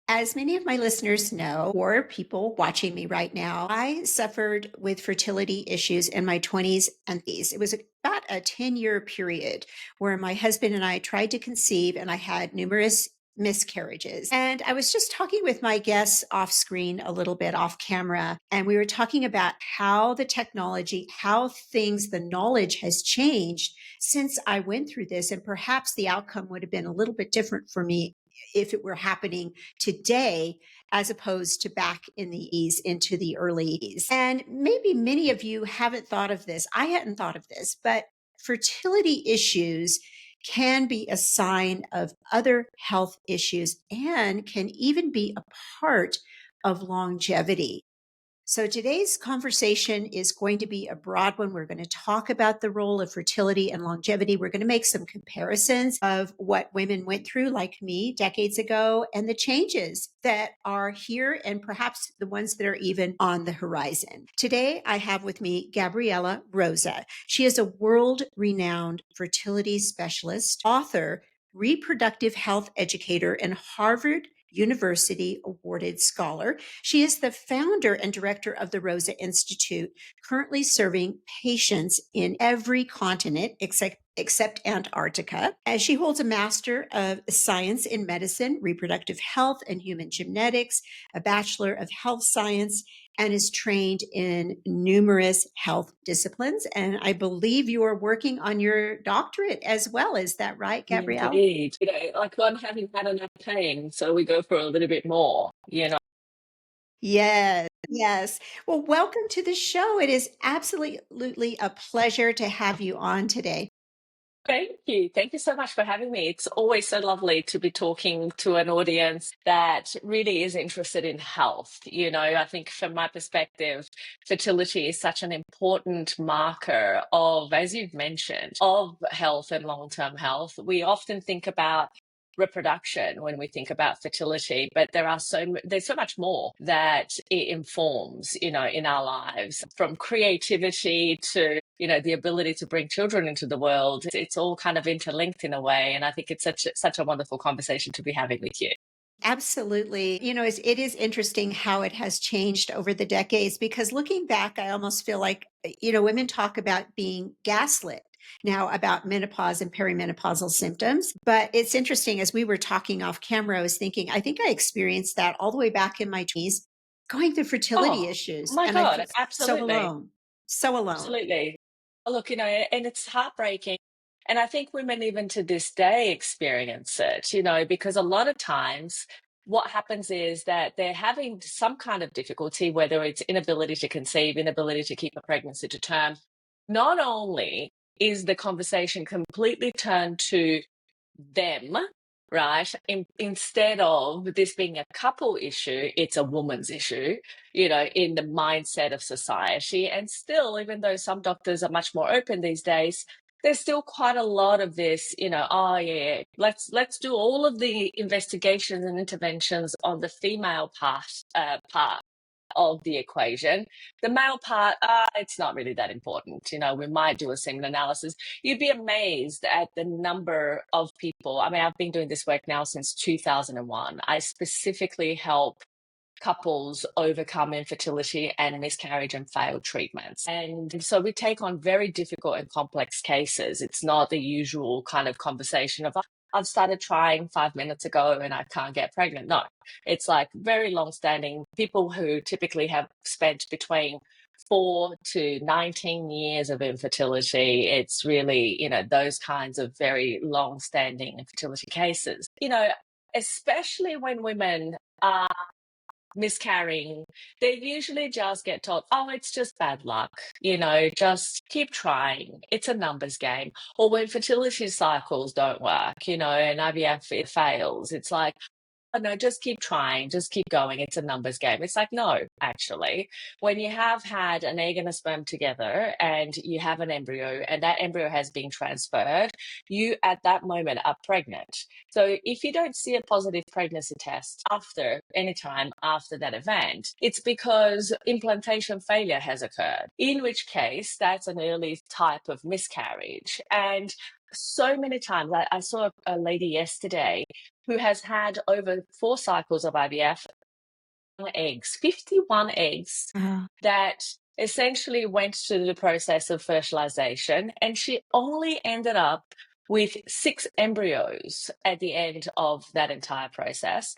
As many of my listeners know, or people watching me right now, I suffered with fertility issues in my 20s and 30s. It was about a 10-year period where my husband and I tried to conceive, and I had numerous miscarriages. And I was just talking with my guests off screen a little bit off camera, and we were talking about how the technology, how things, the knowledge has changed since I went through this. And perhaps the outcome would have been a little bit different for me if it were happening today as opposed to back in the ease into the early 80s. And maybe many of you haven't thought of this. I hadn't thought of this, but fertility issues can be a sign of other health issues and can even be a part of longevity. So today's conversation is going to be a broad one. We're going to talk about the role of fertility and longevity. We're going to make some comparisons of what women went through, like me, decades ago, and the changes that are here and perhaps the ones that are even on the horizon. Today, I have with me Gabriela Rosa. She is a world-renowned fertility specialist, author, reproductive health educator, and Harvard University awarded scholar. She is the founder and director of the Rosa Institute, currently serving patients in every continent except Antarctica. As she holds a Master of Science in Medicine, Reproductive Health, and Human Genetics, a Bachelor of Health Science, and is trained in numerous health disciplines. And I believe you are working on your doctorate as well. Is that right, Gabrielle? Indeed. Like one having had enough pain, so we go for a little bit more. Yes, yes. Well, welcome to the show. It is absolutely a pleasure to have you on today. Thank you. Thank you so much for having me. It's always so lovely to be talking to an audience that really is interested in health. I think from my perspective, fertility is such an important marker of, as you've mentioned, of health and long-term health. We often think about reproduction when we think about fertility, but there's so much more that it informs, in our lives, from creativity to the ability to bring children into the world. It's all kind of interlinked in a way, and I think it's such a wonderful conversation to be having with you. Absolutely. It is interesting how it has changed over the decades because looking back, I almost feel like, women talk about being gaslit now about menopause and perimenopausal symptoms. But it's interesting, as we were talking off camera, I was thinking, I think I experienced that all the way back in my 20s, going through fertility Oh issues. my And I God, felt so absolutely. alone, so alone. Absolutely. Look, and it's heartbreaking. And I think women, even to this day, experience it, because a lot of times what happens is that they're having some kind of difficulty, whether it's inability to conceive, inability to keep a pregnancy to term. Not only is the conversation completely turned to them, right? Instead of this being a couple issue, it's a woman's issue, in the mindset of society. And still, even though some doctors are much more open these days, there's still quite a lot of this, oh yeah, let's do all of the investigations and interventions on the female part of the equation. The male part, it's not really that important. We might do a semen analysis. You'd be amazed at the number of people. I mean, I've been doing this work now since 2001. I specifically help couples overcome infertility and miscarriage and failed treatments. And so we take on very difficult and complex cases. It's not the usual kind of conversation of, I've started trying 5 minutes ago and I can't get pregnant. No, it's like very long-standing people who typically have spent between 4 to 19 years of infertility. It's really, those kinds of very long-standing infertility cases. Especially when women are miscarrying, they usually just get told, oh, it's just bad luck, just keep trying. It's a numbers game. Or when fertility cycles don't work, and IVF it fails, it's like, oh, no, just keep trying, just keep going. It's a numbers game. It's like, no, actually, when you have had an egg and a sperm together and you have an embryo and that embryo has been transferred, you at that moment are pregnant. So if you don't see a positive pregnancy test after any time after that event, it's because implantation failure has occurred, in which case that's an early type of miscarriage. And so many times. I saw a lady yesterday who has had over 4 cycles of IVF, eggs, 51 eggs Oh, that essentially went through the process of fertilization, and she only ended up with 6 embryos at the end of that entire process.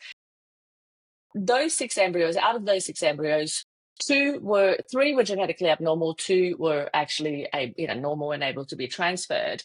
Those 6 embryos, out of those 6 embryos, 3 were genetically abnormal, 2 were actually normal and able to be transferred.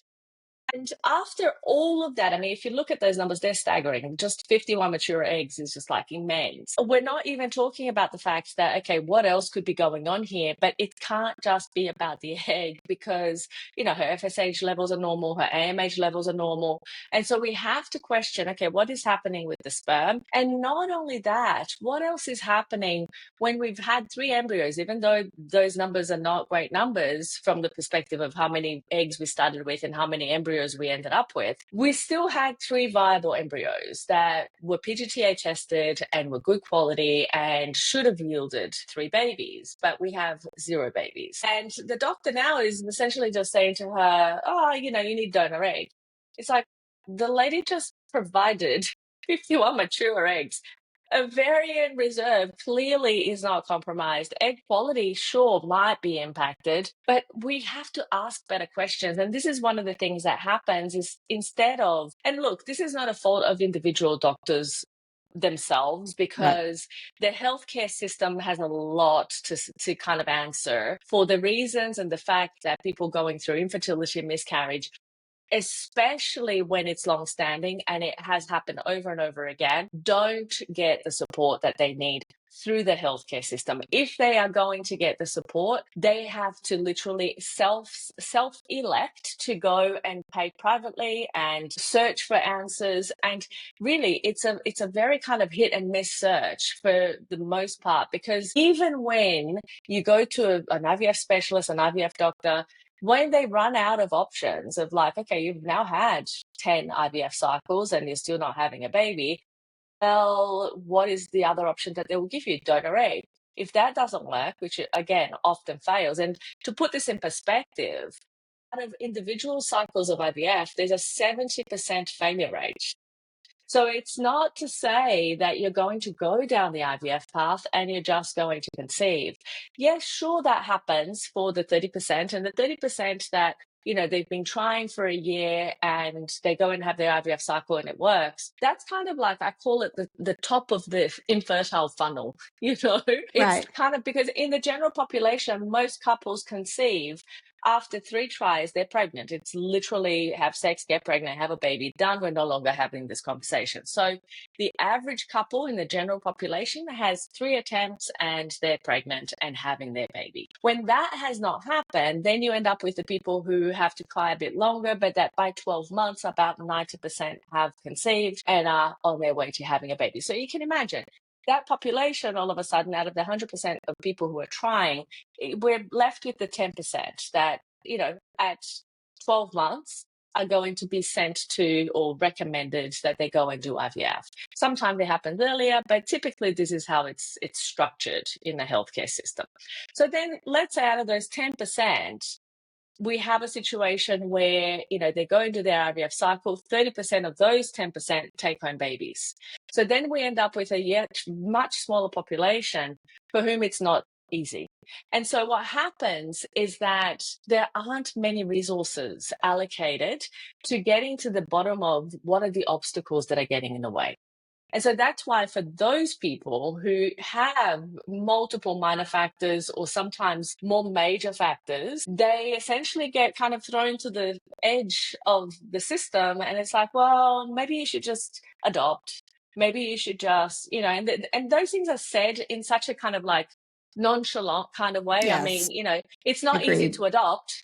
And after all of that, I mean, if you look at those numbers, they're staggering. Just 51 mature eggs is just like immense. We're not even talking about the fact that, okay, what else could be going on here? But it can't just be about the egg because, her FSH levels are normal, her AMH levels are normal. And so we have to question, okay, what is happening with the sperm? And not only that, what else is happening when we've had 3 embryos, even though those numbers are not great numbers from the perspective of how many eggs we started with and how many embryos we ended up with, we still had 3 viable embryos that were PGTA tested and were good quality and should have yielded 3 babies, but we have 0 babies. And the doctor now is essentially just saying to her, oh, you need donor egg. It's like the lady just provided 51 mature eggs. Ovarian reserve clearly is not compromised. Egg quality, sure, might be impacted, but we have to ask better questions. And this is one of the things that happens is instead of, and look, this is not a fault of individual doctors themselves right. because the healthcare system has a lot to kind of answer for the reasons and the fact that people going through infertility and miscarriage, especially when it's long-standing and it has happened over and over again, don't get the support that they need through the healthcare system. If they are going to get the support, they have to literally self-elect to go and pay privately and search for answers. And really, it's a very kind of hit and miss search for the most part, because even when you go to an IVF specialist, an IVF doctor, when they run out of options of like, okay, you've now had 10 IVF cycles and you're still not having a baby, well, what is the other option that they will give you? Donor egg. If that doesn't work, which again often fails, and to put this in perspective, out of individual cycles of IVF, there's a 70% failure rate. So it's not to say that you're going to go down the IVF path and you're just going to conceive. Yes, sure, that happens for the 30%, and the 30% that they've been trying for a year and they go and have their IVF cycle and it works. That's kind of like, I call it the top of the infertile funnel. It's Right. kind of because in the general population, most couples conceive after 3 tries, they're pregnant. It's literally have sex, get pregnant, have a baby, done. We're no longer having this conversation. So the average couple in the general population has 3 attempts and they're pregnant and having their baby. When that has not happened, then you end up with the people who have to try a bit longer, but that by 12 months, about 90% have conceived and are on their way to having a baby. So you can imagine that population, all of a sudden, out of the 100% of people who are trying, we're left with the 10% that, at 12 months are going to be sent to or recommended that they go and do IVF. Sometimes it happens earlier, but typically this is how it's structured in the healthcare system. So then let's say out of those 10%, we have a situation where, they go into their IVF cycle, 30% of those 10% take home babies. So then we end up with a yet much smaller population for whom it's not easy. And so what happens is that there aren't many resources allocated to getting to the bottom of what are the obstacles that are getting in the way. And so that's why for those people who have multiple minor factors or sometimes more major factors, they essentially get kind of thrown to the edge of the system. And it's like, well, maybe you should just adopt. Maybe you should just, and those things are said in such a kind of like nonchalant kind of way. I Yes. mean, it's not easy Agreed. to adopt.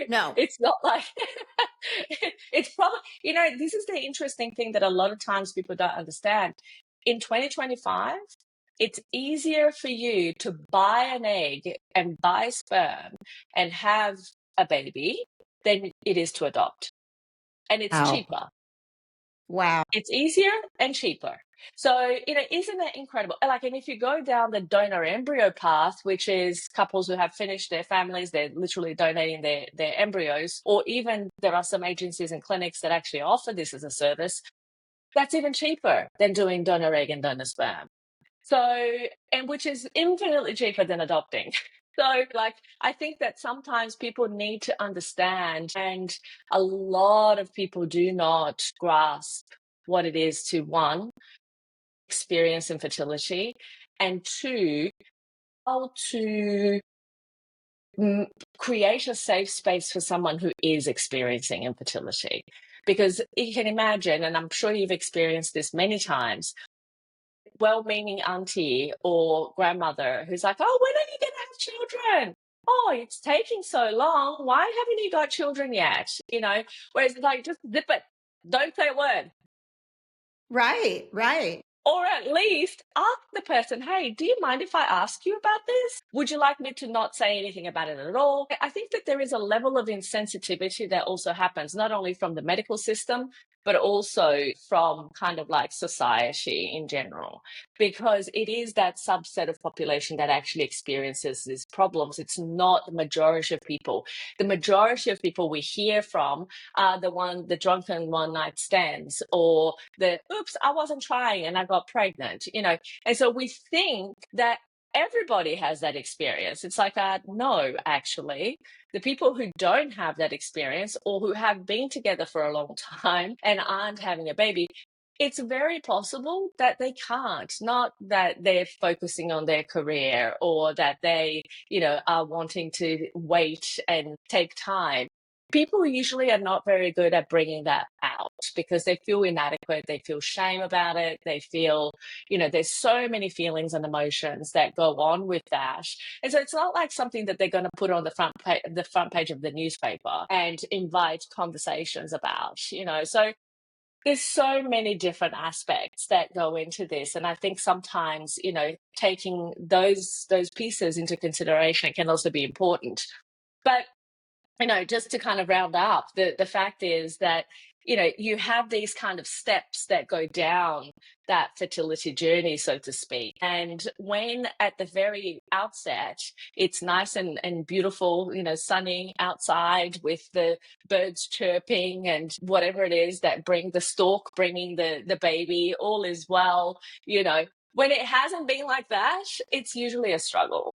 No. It's not like it's probably, this is the interesting thing that a lot of times people don't understand. In 2025, it's easier for you to buy an egg and buy sperm and have a baby than it is to adopt. And it's Wow. cheaper. Wow. It's easier and cheaper. So, isn't that incredible? Like, and if you go down the donor embryo path, which is couples who have finished their families, they're literally donating their embryos, or even there are some agencies and clinics that actually offer this as a service, that's even cheaper than doing donor egg and donor sperm. So, and which is infinitely cheaper than adopting. So, like, I think that sometimes people need to understand, and a lot of people do not grasp what it is to, one, experience infertility, and two, how to create a safe space for someone who is experiencing infertility. Because you can imagine, and I'm sure you've experienced this many times, well-meaning auntie or grandmother who's like, "Oh, when are you going to have children? Oh, it's taking so long. Why haven't you got children yet?" Whereas it's like, just zip it. Don't say a word. Right, right. Or at least ask the person, "Hey, do you mind if I ask you about this? Would you like me to not say anything about it at all?" I think that there is a level of insensitivity that also happens, not only from the medical system, but also from kind of like society in general, because it is that subset of population that actually experiences these problems. It's not the majority of people. The majority of people we hear from are the drunken one night stands, or the "oops, I wasn't trying and I got pregnant," And so we think that everybody has that experience. It's like, no, actually, the people who don't have that experience, or who have been together for a long time and aren't having a baby, it's very possible that they can't, not that they're focusing on their career, or that they, are wanting to wait and take time. People usually are not very good at bringing that out because they feel inadequate, they feel shame about it, they feel, there's so many feelings and emotions that go on with that. And so it's not like something that they're going to put on the front page of the newspaper and invite conversations about, So there's so many different aspects that go into this, and I think sometimes, taking those pieces into consideration can also be important. But just to kind of round up, the fact is that, you have these kind of steps that go down that fertility journey, so to speak. And when at the very outset, it's nice and beautiful, sunny outside with the birds chirping and whatever it is that bring the stork, bringing the baby, all is well, when it hasn't been like that, it's usually a struggle.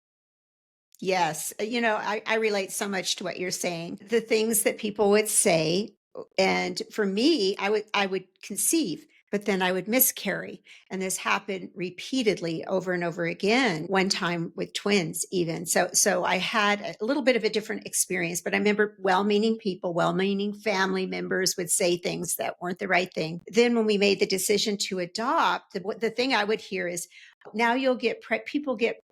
Yes. I relate so much to what you're saying. The things that people would say, and for me, I would conceive, but then I would miscarry. And this happened repeatedly over and over again, one time with twins even. So I had a little bit of a different experience, but I remember well-meaning people, well-meaning family members would say things that weren't the right thing. Then when we made the decision to adopt, the thing I would hear is, now you'll get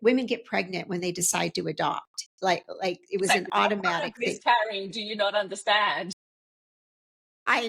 women get pregnant when they decide to adopt, like it was an Exactly. What part automatic of thing. miscarrying do you not understand? I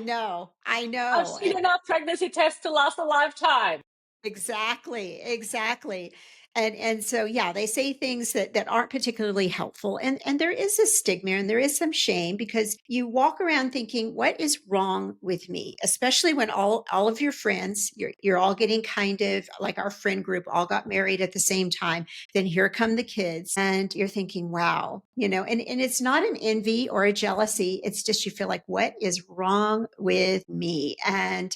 I've know. seen enough pregnancy tests to last a lifetime. Exactly, exactly. And so yeah, they say things that aren't particularly helpful. And there is a stigma and there is some shame because you walk around thinking, what is wrong with me? Especially when all of your friends, you're all getting kind of like our friend group all got married at the same time. Then here come the kids and you're thinking, wow, and it's not an envy or a jealousy. It's just you feel like, what is wrong with me? And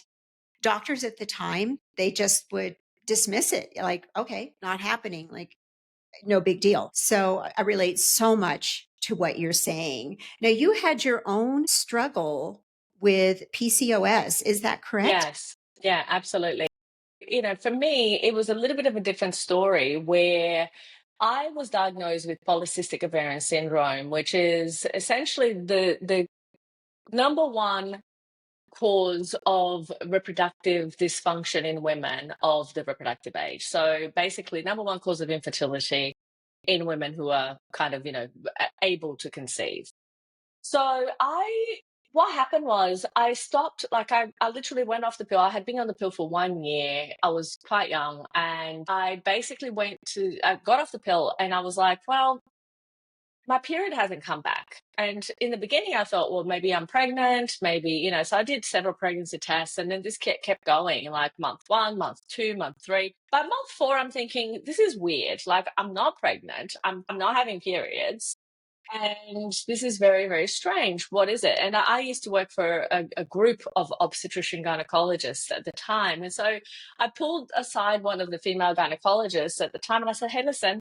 doctors at the time, they just would dismiss it like, okay, not happening, like no big deal. So I relate so much to what you're saying. Now, you had your own struggle with PCOS. Is that correct? Yes. Yeah, absolutely. For me, it was a little bit of a different story where I was diagnosed with polycystic ovarian syndrome, which is essentially the number one cause of reproductive dysfunction in women of the reproductive age. So basically, number one cause of infertility in women who are kind of, able to conceive. So what happened was I stopped, like I literally went off the pill. I had been on the pill for 1 year. I was quite young, and I basically I got off the pill and I was like, well, my period hasn't come back. And in the beginning, I thought, well, maybe I'm pregnant, maybe, so I did several pregnancy tests, and then this kept going, like month 1, month 2, month 3. By month 4, I'm thinking, this is weird. Like, I'm not pregnant. I'm not having periods. And this is very, very strange. What is it? And I used to work for a group of obstetrician gynecologists at the time. And so I pulled aside one of the female gynecologists at the time and I said, hey, listen,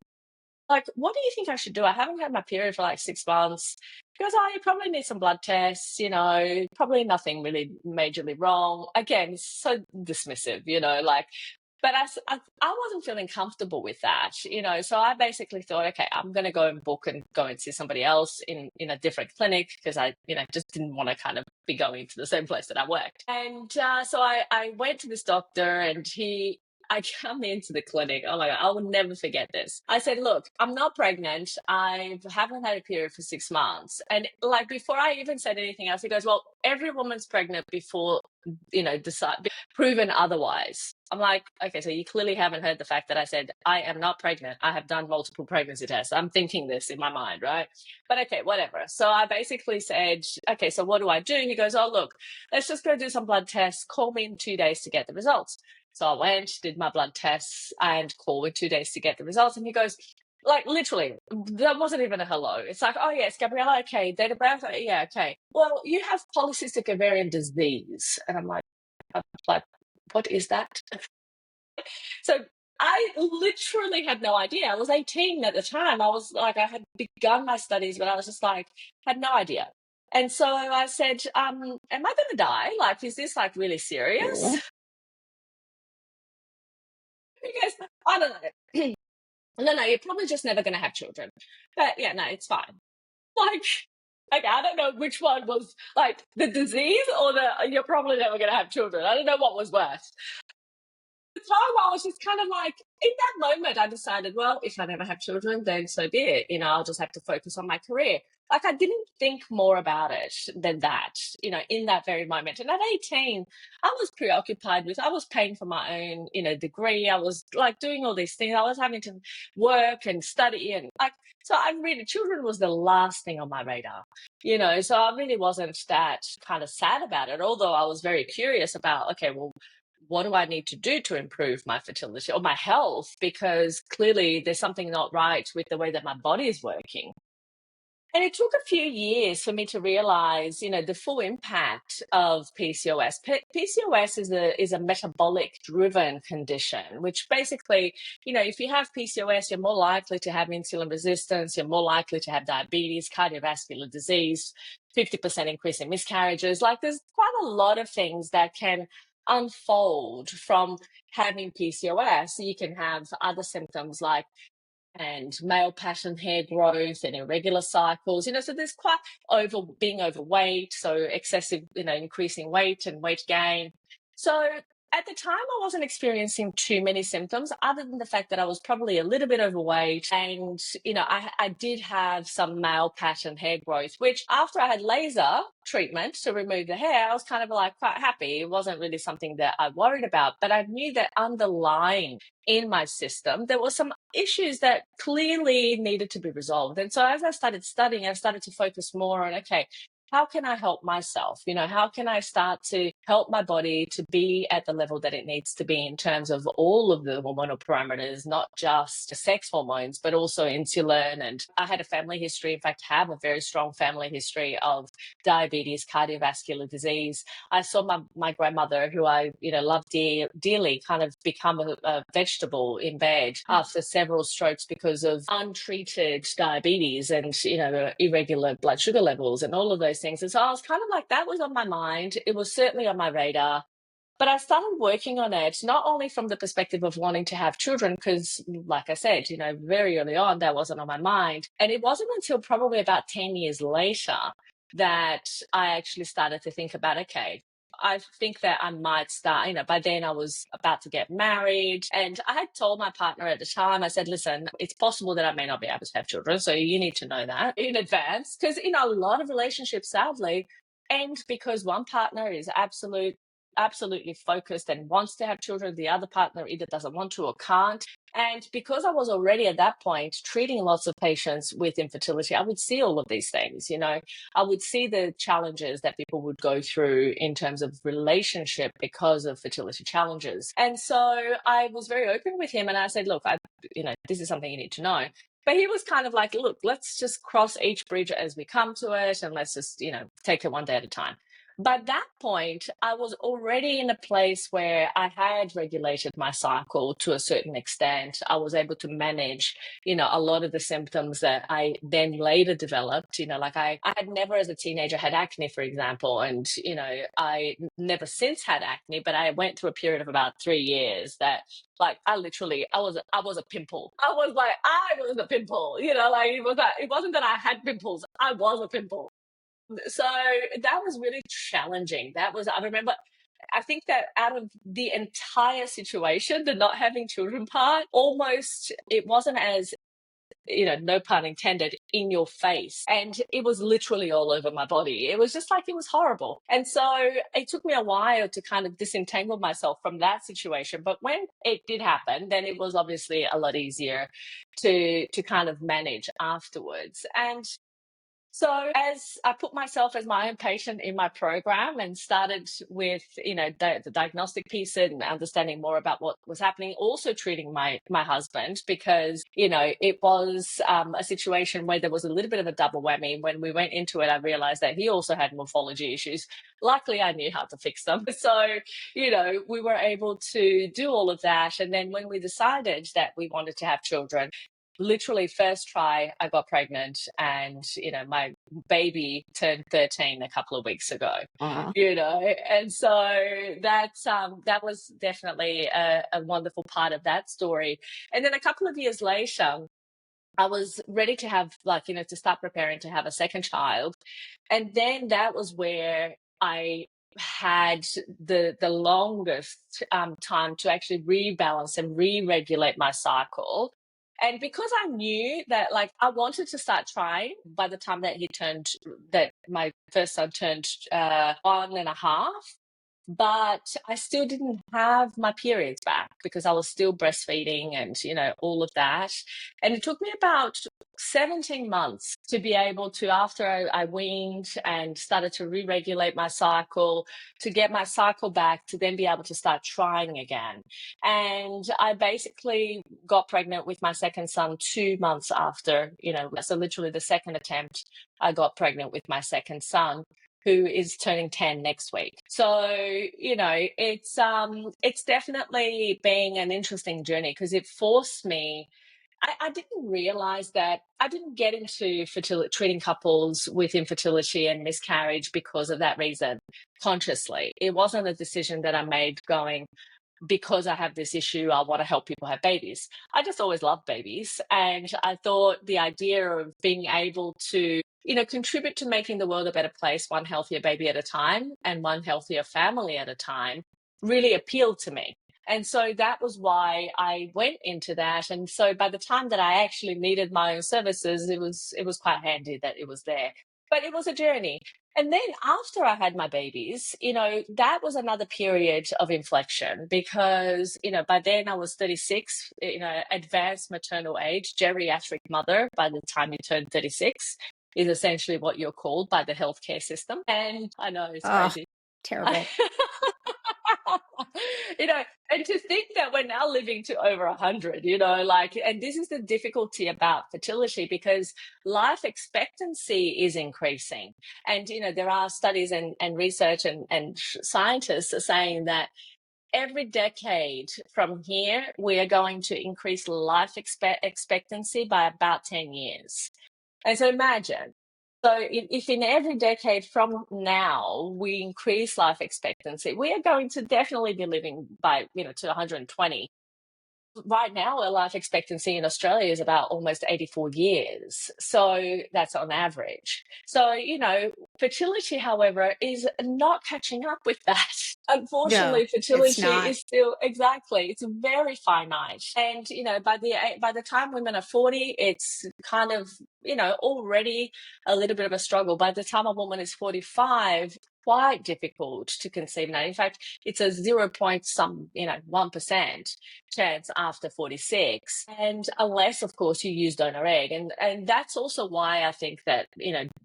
like, what do you think I should do? I haven't had my period for like 6 months. She goes, oh, you probably need some blood tests, probably nothing really majorly wrong. Again, so dismissive, like, but I wasn't feeling comfortable with that, so I basically thought, okay, I'm going to go and book and go and see somebody else in a different clinic because I, just didn't want to kind of be going to the same place that I worked. And so I went to this doctor and I come into the clinic. Oh my God, I will never forget this. I said, look, I'm not pregnant. I haven't had a period for 6 months. And like before I even said anything else, he goes, well, every woman's pregnant before, proven otherwise. I'm like, okay, so you clearly haven't heard the fact that I said, I am not pregnant. I have done multiple pregnancy tests. I'm thinking this in my mind, right? But okay, whatever. So I basically said, okay, so what do I do? He goes, oh, look, let's just go do some blood tests. Call me in 2 days to get the results. So I went, did my blood tests, and called in 2 days to get the results. And he goes, like, literally, that wasn't even a hello. It's like, oh, yes, Gabriela, okay. Date of birth, yeah, okay. Well, you have polycystic ovarian disease. And I'm like, what is that? So I literally had no idea. I was 18 at the time. I was like, I had begun my studies, but I was just like, had no idea. And so I said, am I going to die? Like, is this like really serious? Because I don't know. No, you're probably just never going to have children. But yeah, no, it's fine. Like, I don't know which one was like the disease or the you're probably never going to have children. I don't know what was worse. The time I was just kind of like, in that moment, I decided, well, if I never have children, then so be it. I'll just have to focus on my career. Like, I didn't think more about it than that, in that very moment. And at 18, I was preoccupied with, I was paying for my own, degree. I was like doing all these things. I was having to work and study and like, so I really, children was the last thing on my radar, so I really wasn't that kind of sad about it. Although I was very curious about, okay, well, what do I need to do to improve my fertility or my health? Because clearly there's something not right with the way that my body is working. And it took a few years for me to realize, the full impact of PCOS. PCOS is a metabolic driven condition, which basically, if you have PCOS, you're more likely to have insulin resistance, you're more likely to have diabetes, cardiovascular disease, 50% increase in miscarriages. Like there's quite a lot of things that can unfold from having PCOS. You can have other symptoms like and male pattern hair growth and irregular cycles, so there's quite being overweight, so excessive, increasing weight and weight gain. So at the time, I wasn't experiencing too many symptoms other than the fact that I was probably a little bit overweight. And, I did have some male pattern hair growth, which after I had laser treatment to remove the hair, I was kind of like quite happy. It wasn't really something that I worried about, but I knew that underlying in my system, there were some issues that clearly needed to be resolved. And so as I started studying, I started to focus more on, okay, how can I help myself? How can I start to help my body to be at the level that it needs to be in terms of all of the hormonal parameters, not just sex hormones, but also insulin. And I had a family history, in fact, have a very strong family history of diabetes, cardiovascular disease. I saw my grandmother, who I, loved dearly, kind of become a vegetable in bed after several strokes because of untreated diabetes and, irregular blood sugar levels and all of those things. And so I was kind of like, that was on my mind. It was certainly on my radar. But I started working on it, not only from the perspective of wanting to have children, because like I said, very early on, that wasn't on my mind. And it wasn't until probably about 10 years later that I actually started to think about, okay, I think that I might start, by then I was about to get married. And I had told my partner at the time, I said, listen, it's possible that I may not be able to have children. So you need to know that in advance. Because, a lot of relationships, sadly, end because one partner is absolute absolutely focused and wants to have children. The other partner either doesn't want to or can't. And because I was already at that point treating lots of patients with infertility, I would see all of these things. I would see the challenges that people would go through in terms of relationship because of fertility challenges. And so I was very open with him, and I said, look, this is something you need to know. But he was kind of like, look, let's just cross each bridge as we come to it, and let's just, take it one day at a time. By that point, I was already in a place where I had regulated my cycle to a certain extent. I was able to manage, a lot of the symptoms that I then later developed. I had never as a teenager had acne, for example, and, I never since had acne, but I went through a period of about 3 years that I was a pimple. I was a pimple, it wasn't that I had pimples. I was a pimple. So that was really challenging. I remember, I think that out of the entire situation, the not having children part, almost it wasn't as, no pun intended, in your face. And it was literally all over my body. It was just it was horrible. And so it took me a while to kind of disentangle myself from that situation. But when it did happen, then it was obviously a lot easier to kind of manage afterwards. And so as I put myself as my own patient in my program and started with, the diagnostic piece and understanding more about what was happening, also treating my husband because, it was a situation where there was a little bit of a double whammy. When we went into it, I realized that he also had morphology issues. Luckily, I knew how to fix them. So, we were able to do all of that. And then when we decided that we wanted to have children, literally first try I got pregnant, and my baby turned 13 a couple of weeks ago. Wow. And so that was definitely a wonderful part of that story. And then a couple of years later, I was ready to have to start preparing to have a second child. And then that was where I had the longest time to actually rebalance and re-regulate my cycle. And because I knew that I wanted to start trying by the time that my first son turned 1.5, but I still didn't have my periods back because I was still breastfeeding and, all of that. And it took me about 17 months to be able to, after I weaned and started to re-regulate my cycle, to get my cycle back, to then be able to start trying again. And I basically got pregnant with my second son 2 months after, so literally the second attempt, I got pregnant with my second son, who is turning 10 next week. So, it's definitely been an interesting journey because it forced me. I didn't realize that I didn't get into treating couples with infertility and miscarriage because of that reason consciously. It wasn't a decision that I made going, because I have this issue, I want to help people have babies. I just always loved babies. And I thought the idea of being able to, contribute to making the world a better place, one healthier baby at a time and one healthier family at a time, really appealed to me. And so that was why I went into that. And so by the time that I actually needed my own services, it was quite handy that it was there. But it was a journey. And then after I had my babies, that was another period of inflection because, by then I was 36, advanced maternal age, geriatric mother by the time you turn 36 is essentially what you're called by the healthcare system. And I know it's crazy. Terrible. And to think that we're now living to over 100, and this is the difficulty about fertility because life expectancy is increasing. And, there are studies and research and scientists are saying that every decade from here, we are going to increase life expectancy by about 10 years. And so imagine, so if in every decade from now we increase life expectancy, we are going to definitely be living by, to 120. Right now, our life expectancy in Australia is about almost 84 years. So that's on average. So, fertility, however, is not catching up with that. No, Unfortunately, it's fertility not. is still it's very finite. And, by the time women are 40, it's kind of, already a little bit of a struggle. By the time a woman is 45, quite difficult to conceive now. In fact, it's a 0 point some, 1% chance after 46. And unless, of course, you use donor egg. And that's also why I think that,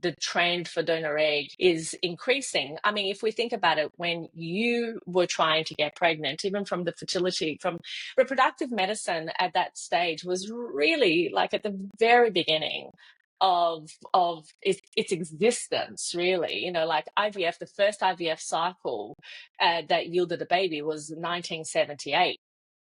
the trend for donor egg is increasing. I mean, if we think about it, when you were trying to get pregnant, even from reproductive medicine at that stage was really like at the very beginning of its existence, really. Like IVF, the first IVF cycle that yielded a baby was 1978.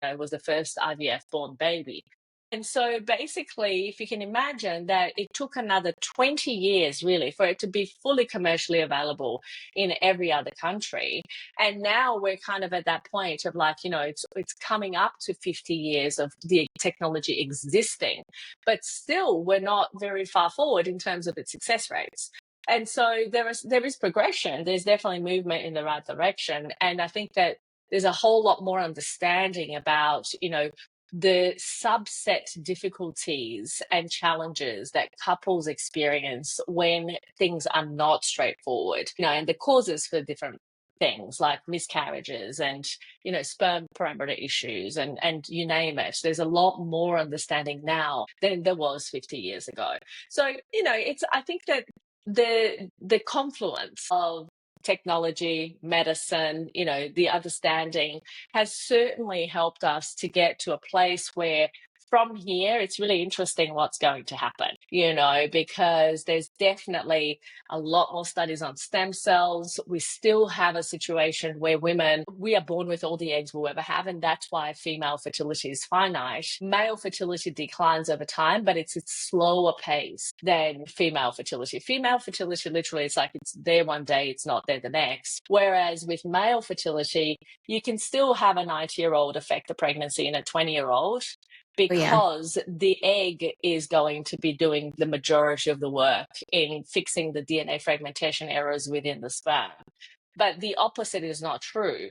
It was the first IVF born baby. And so basically, if you can imagine that it took another 20 years really for it to be fully commercially available in every other country. And now we're kind of at that point of like, it's coming up to 50 years of the technology existing, but still we're not very far forward in terms of its success rates. And so there is progression. There's definitely movement in the right direction. And I think that there's a whole lot more understanding about, the subset difficulties and challenges that couples experience when things are not straightforward, and the causes for different things like miscarriages and, sperm parameter issues and you name it. There's a lot more understanding now than there was 50 years ago. So, I think that the confluence of technology, medicine, the understanding has certainly helped us to get to a place where from here, it's really interesting what's going to happen, because there's definitely a lot more studies on stem cells. We still have a situation where we are born with all the eggs we'll ever have, and that's why female fertility is finite. Male fertility declines over time, but it's a slower pace than female fertility. Female fertility, literally, it's like it's there one day, it's not there the next. Whereas with male fertility, you can still have a 90-year-old affect the pregnancy in a 20-year-old. Because the egg is going to be doing the majority of the work in fixing the DNA fragmentation errors within the sperm. But the opposite is not true.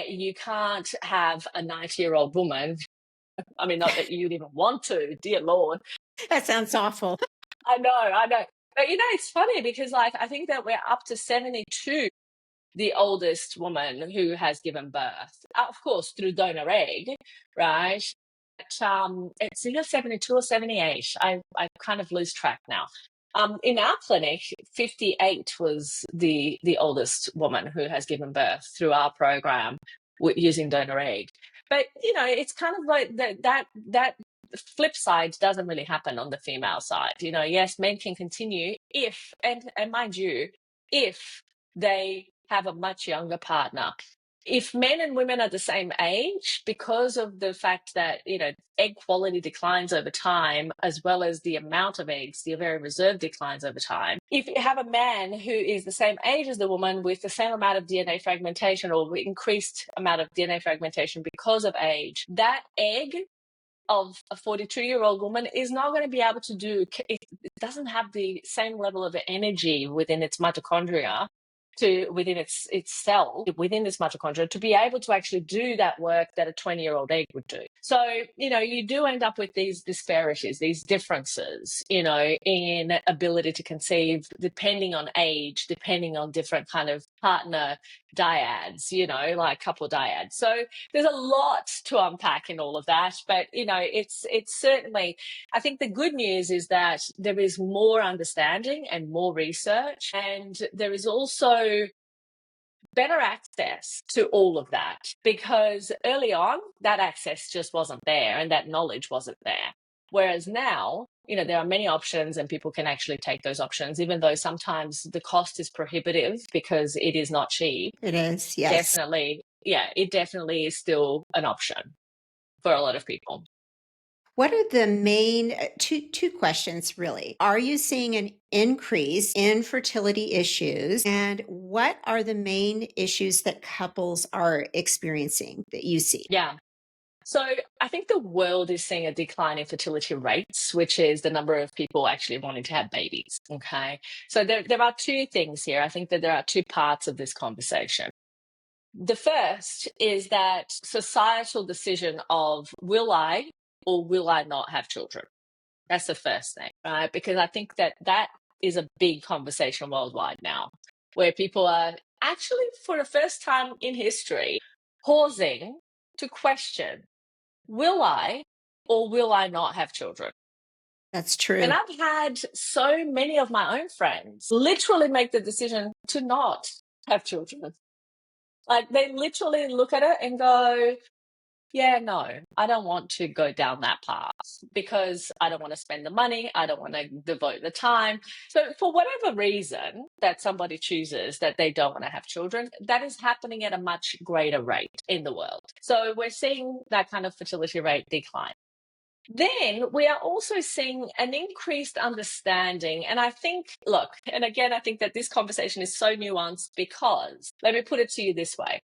You can't have a 90-year-old woman. I mean, not that you'd even want to, dear Lord. That sounds awful. I know. But, it's funny because, like, I think that we're up to 72, the oldest woman who has given birth, of course, through donor egg, right? It's either 72 or 78. I kind of lose track now. In our clinic, 58 was the oldest woman who has given birth through our program using donor egg. But it's kind of like that flip side doesn't really happen on the female side. Yes, men can continue if, and mind you, if they have a much younger partner. If men and women are the same age, because of the fact that, egg quality declines over time, as well as the amount of eggs, the ovarian reserve declines over time. If you have a man who is the same age as the woman with the same amount of DNA fragmentation or increased amount of DNA fragmentation because of age, that egg of a 42-year-old woman is not going to be able to do, it doesn't have the same level of energy within its mitochondria within its cell, within this mitochondria, to be able to actually do that work that a 20-year-old egg would do. So, you do end up with these disparities, these differences, in ability to conceive, depending on age, depending on different kind of partner dyads, like couple dyads. So there's a lot to unpack in all of that. But, it's certainly, I think the good news is that there is more understanding and more research, and there is also better access to all of that, because early on that access just wasn't there and that knowledge wasn't there. Whereas now, there are many options and people can actually take those options, even though sometimes the cost is prohibitive because it is not cheap. It is, yes. Definitely, it definitely is still an option for a lot of people. What are the main two questions really? Are you seeing an increase in fertility issues? And what are the main issues that couples are experiencing that you see? Yeah. So I think the world is seeing a decline in fertility rates, which is the number of people actually wanting to have babies. Okay. So there are two things here. I think that there are two parts of this conversation. The first is that societal decision of will I or will I not have children? That's the first thing, right? Because I think that is a big conversation worldwide now, where people are actually, for the first time in history, pausing to question, will I or will I not have children? That's And true. I've had so many of my own friends literally make the decision to not have children. Like they literally look at it and go, yeah, no, I don't want to go down that path because I don't want to spend the money. I don't want to devote the time. So, for whatever reason that somebody chooses that they don't want to have children, that is happening at a much greater rate in the world. So, we're seeing that kind of fertility rate decline. Then we are also seeing an increased understanding. And I think, look, and again, I think that this conversation is so nuanced because let me put it to you this way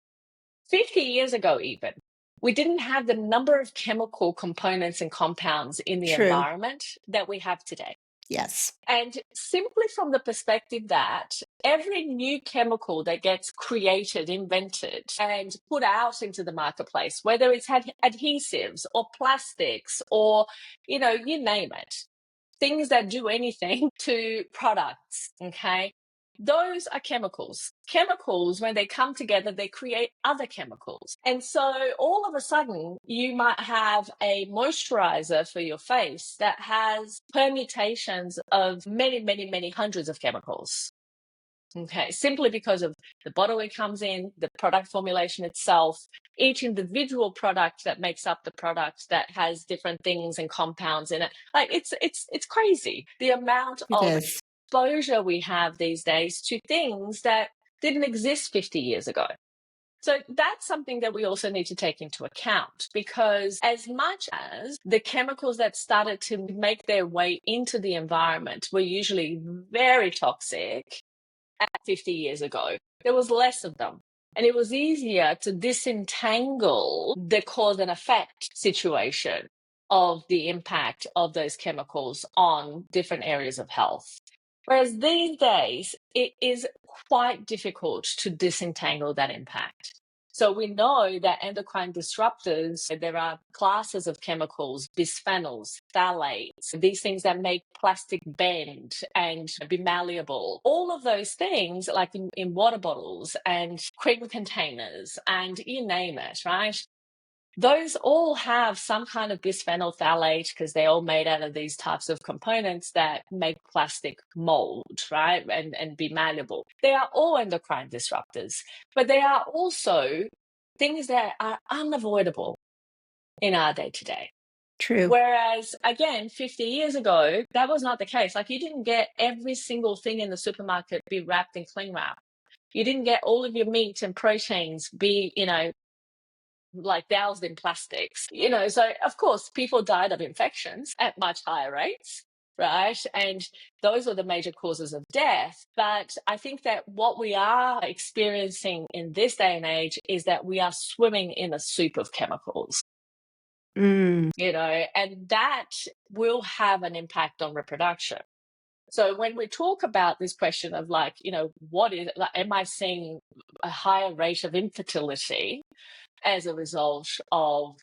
50 years ago, even, we didn't have the number of chemical components and compounds in the True. environment that we have today. Yes. And simply from the perspective that every new chemical that gets created, invented, and put out into the marketplace, whether it's adhesives or plastics or, you name it, things that do anything to products, okay? Those are chemicals. Chemicals, when they come together, they create other chemicals. And so all of a sudden, you might have a moisturizer for your face that has permutations of many, many, many hundreds of chemicals. Okay, simply because of the bottle it comes in, the product formulation itself, each individual product that makes up the product that has different things and compounds in it. Like it's crazy the amount It of is. exposure we have these days to things that didn't exist 50 years ago. So that's something that we also need to take into account because as much as the chemicals that started to make their way into the environment were usually very toxic, at 50 years ago. There was less of them. And it was easier to disentangle the cause and effect situation of the impact of those chemicals on different areas of health. Whereas these days, it is quite difficult to disentangle that impact. So we know that endocrine disruptors, there are classes of chemicals, bisphenols, phthalates, these things that make plastic bend and be malleable. All of those things, like in water bottles and cream containers and you name it, right? Those all have some kind of bisphenol phthalate because they're all made out of these types of components that make plastic mold, right? And be malleable. They are all endocrine disruptors, but they are also things that are unavoidable in our day to day. True. Whereas, again, 50 years ago, that was not the case. Like, you didn't get every single thing in the supermarket be wrapped in cling wrap. You didn't get all of your meat and proteins be, like doused in plastics, so of course people died of infections at much higher rates, right? And those are the major causes of death. But I think that what we are experiencing in this day and age is that we are swimming in a soup of chemicals, Mm. and that will have an impact on reproduction. So when we talk about this question of what is, like, am I seeing a higher rate of infertility as a result of,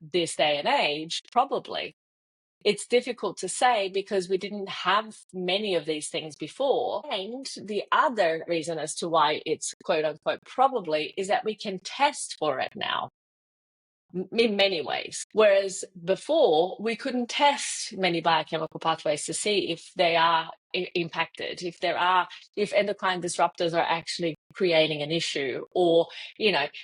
this day and age? Probably. It's difficult to say because we didn't have many of these things before. And the other reason as to why it's quote unquote probably is that we can test for it now in many ways. Whereas before, we couldn't test many biochemical pathways to see if they are impacted, if endocrine disruptors are actually creating an issue, or,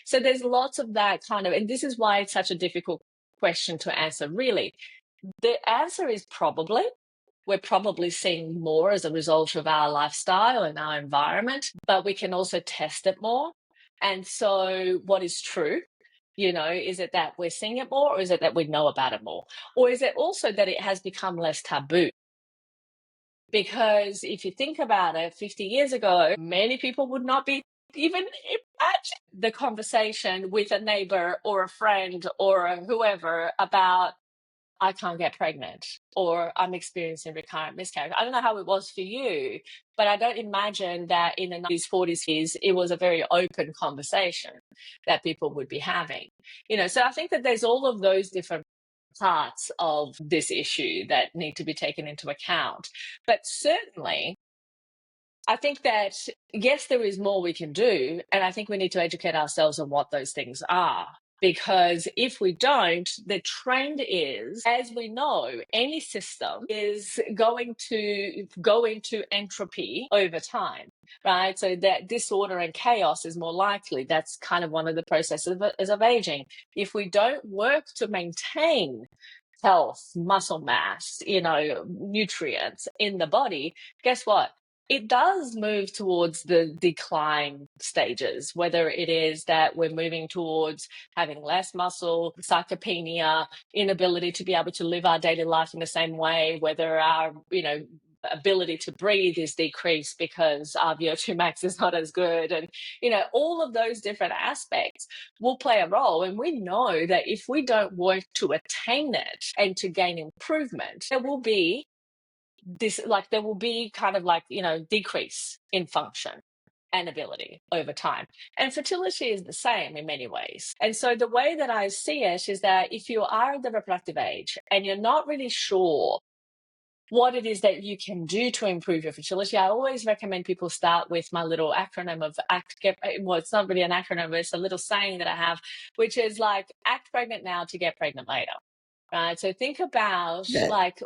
so there's lots of that kind of, and this is why it's such a difficult question to answer, really. The answer is probably. We're probably seeing more as a result of our lifestyle and our environment, but we can also test it more. And so, what is true? Is it that we're seeing it more, or is it that we know about it more? Or is it also that it has become less taboo? Because if you think about it, 50 years ago, many people would not be even imagine the conversation with a neighbor or a friend or whoever about, I can't get pregnant, or I'm experiencing recurrent miscarriage. I don't know how it was for you, but I don't imagine that in the 90s, 40s, it was a very open conversation that people would be having. So I think that there's all of those different parts of this issue that need to be taken into account. But certainly, I think that, yes, there is more we can do. And I think we need to educate ourselves on what those things are. Because if we don't, the trend is, as we know, any system is going to go into entropy over time, right? So that disorder and chaos is more likely. That's kind of one of the processes of aging. If we don't work to maintain health, muscle mass, nutrients in the body, guess what? It does move towards the decline stages, whether it is that we're moving towards having less muscle, sarcopenia, inability to be able to live our daily life in the same way, whether our, ability to breathe is decreased because our VO2 max is not as good. And, all of those different aspects will play a role. And we know that if we don't work to attain it and to gain improvement, there will be decrease in function and ability over time. And fertility is the same in many ways. And so the way that I see it is that if you are at the reproductive age and you're not really sure what it is that you can do to improve your fertility, I always recommend people start with my little acronym of well, it's not really an acronym, but it's a little saying that I have, which is like, act pregnant now to get pregnant later. Right? So think about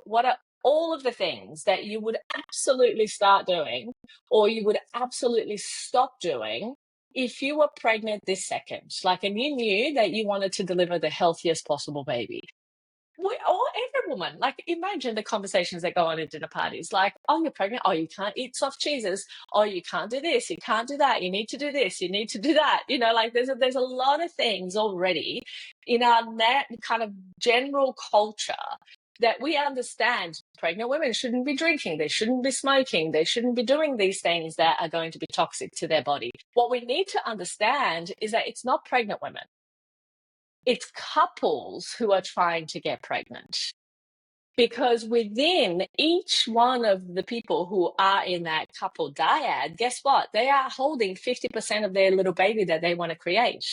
what are all of the things that you would absolutely start doing or you would absolutely stop doing if you were pregnant this second, and you knew that you wanted to deliver the healthiest possible baby. Or every woman, imagine the conversations that go on at dinner parties, oh, you're pregnant, oh, you can't eat soft cheeses, oh, you can't do this, you can't do that, you need to do this, you need to do that. There's a lot of things already in our kind of general culture that we understand pregnant women shouldn't be drinking, they shouldn't be smoking, they shouldn't be doing these things that are going to be toxic to their body. What we need to understand is that it's not pregnant women. It's couples who are trying to get pregnant. Because within each one of the people who are in that couple dyad, guess what? They are holding 50% of their little baby that they want to create.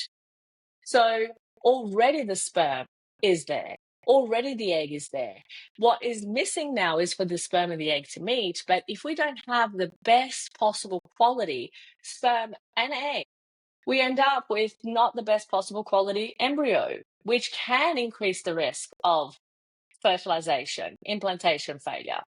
So already the sperm is there. Already the egg is there. What is missing now is for the sperm and the egg to meet. But if we don't have the best possible quality sperm and egg, we end up with not the best possible quality embryo, which can increase the risk of fertilization, implantation failure,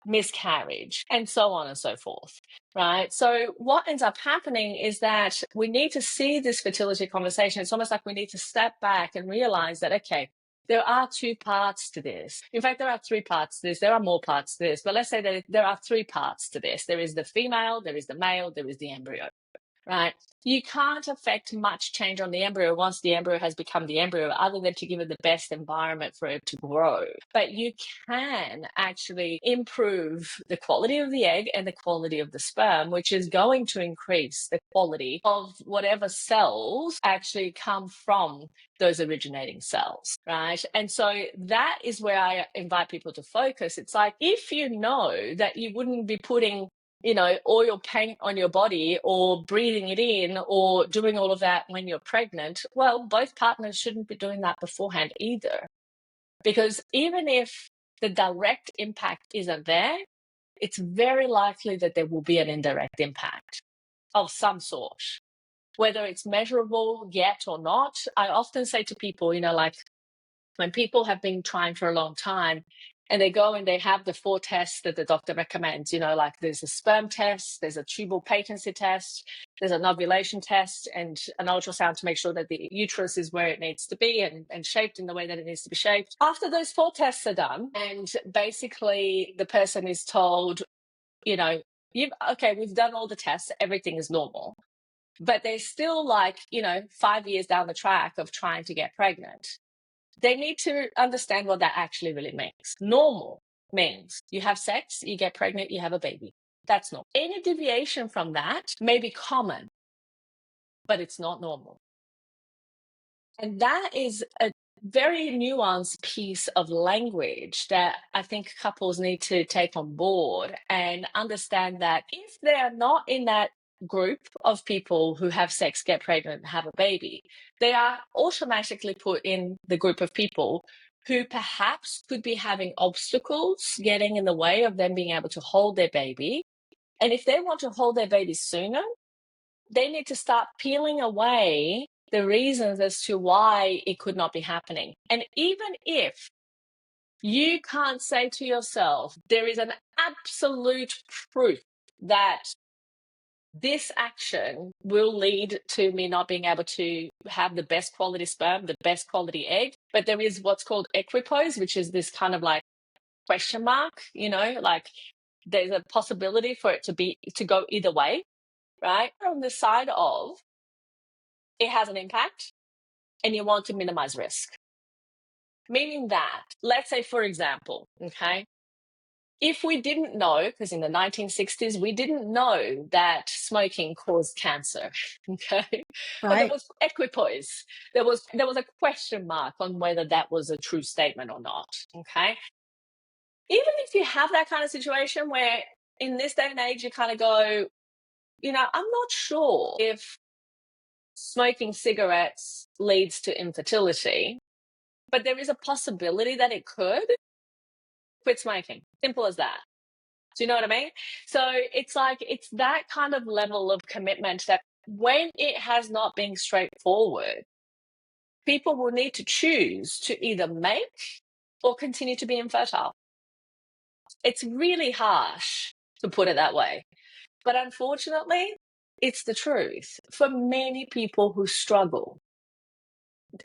miscarriage, and so on and so forth, right? So what ends up happening is that we need to see this fertility conversation. It's almost like we need to step back and realize that, okay, there are two parts to this. In fact, there are three parts to this. There are more parts to this, but let's say that there are three parts to this. There is the female, there is the male, there is the embryo. Right? You can't affect much change on the embryo once the embryo has become the embryo, other than to give it the best environment for it to grow. But you can actually improve the quality of the egg and the quality of the sperm, which is going to increase the quality of whatever cells actually come from those originating cells, right? And so that is where I invite people to focus. It's like, if you know that you wouldn't be putting oil paint on your body or breathing it in or doing all of that when you're pregnant, well, both partners shouldn't be doing that beforehand either. Because even if the direct impact isn't there, it's very likely that there will be an indirect impact of some sort. Whether it's measurable yet or not, I often say to people, when people have been trying for a long time, and they go and they have the 4 tests that the doctor recommends, there's a sperm test, there's a tubal patency test, there's an ovulation test, and an ultrasound to make sure that the uterus is where it needs to be and shaped in the way that it needs to be shaped. After those 4 tests are done, and basically the person is told, we've done all the tests, everything is normal. But they're still 5 years down the track of trying to get pregnant. They need to understand what that actually really means. Normal means you have sex, you get pregnant, you have a baby. That's normal. Any deviation from that may be common, but it's not normal. And that is a very nuanced piece of language that I think couples need to take on board and understand that if they're not in that group of people who have sex, get pregnant, and have a baby, they are automatically put in the group of people who perhaps could be having obstacles getting in the way of them being able to hold their baby And if they want to hold their baby sooner, they need to start peeling away the reasons as to why it could not be happening. And even if you can't say to yourself, there is an absolute proof that this action will lead to me not being able to have the best quality sperm, the best quality egg, but there is what's called equipoise, which is this kind of like question mark, like there's a possibility for it to go either way, right? On the side of it has an impact and you want to minimize risk. Meaning that, let's say, for example, okay, if we didn't know, because in the 1960s, we didn't know that smoking caused cancer, okay? But there Right. was equipoise. There was a question mark on whether that was a true statement or not, okay? Even if you have that kind of situation where in this day and age, you kind of go, I'm not sure if smoking cigarettes leads to infertility, but there is a possibility that it could. Quit smoking. Simple as that. Do you know what I mean? So it's like, it's that kind of level of commitment that when it has not been straightforward, people will need to choose to either make or continue to be infertile. It's really harsh to put it that way. But unfortunately, it's the truth for many people who struggle.